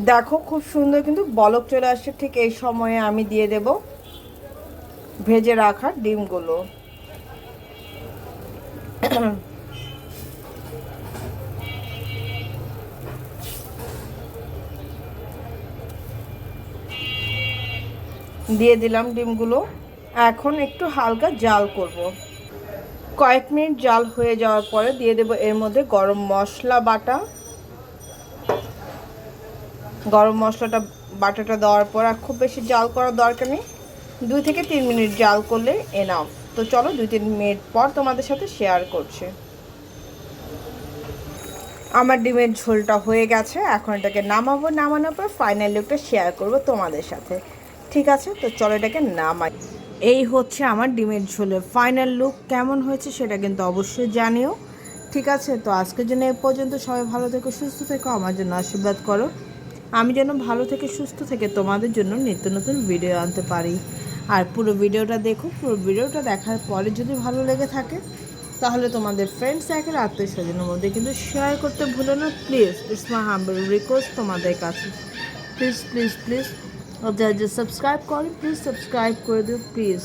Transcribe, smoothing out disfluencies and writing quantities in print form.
দেখো খুব সুন্দর কিন্তু বলক চলে আসছে। ঠিক এই সময়ে আমি দিয়ে দেব ভেজে রাখা ডিমগুলো। দিয়ে দিলাম ডিমগুলো। এখন একটু হালকা জাল করব। কয়েক মিনিট জাল হয়ে যাওয়ার পরে দিয়ে দেব এর মধ্যে গরম মশলা বাটা। গরম মশলাটা বাটাটা দেওয়ার পর আর খুব বেশি জাল করার দরকার নেই, 2 থেকে 3 মিনিট জাল করলে এনাফ। তো চলো 2-3 মিনিট পর তোমাদের সাথে শেয়ার করছি। আমার ডিমের ঝোলটা হয়ে গেছে, এখন এটাকে নামাবো। নামানোর পর ফাইনাল লুকটা শেয়ার করব তোমাদের সাথে। ঠিক আছে, তো চলো এটাকে নামাই। এই হচ্ছে আমার ডিমের ঝোলের ফাইনাল লুক। কেমন হয়েছে সেটা কিন্তু অবশ্যই জানিও। ঠিক আছে, তো আজকের জন্য এ পর্যন্ত। সবাই ভালো থেকো, সুস্থ থেকো, আমার জন্য আশীর্বাদ করো। আমি যেন ভালো থেকে সুস্থ থেকে তোমাদের জন্য নিত্য নতুন ভিডিও আনতে পারি। আর পুরো ভিডিওটা দেখো। পুরো ভিডিওটা দেখার পরে যদি ভালো লেগে থাকে তাহলে তোমাদের ফ্রেন্ডস সার্কেল, আত্মীয় স্বজনের মধ্যে কিন্তু শেয়ার করতে ভুলো না please. It's my humble request তোমাদের কাছে। প্লিজ প্লিজ প্লিজ, যারা সাবস্ক্রাইব করো প্লিজ সাবস্ক্রাইব করে দিও প্লিজ।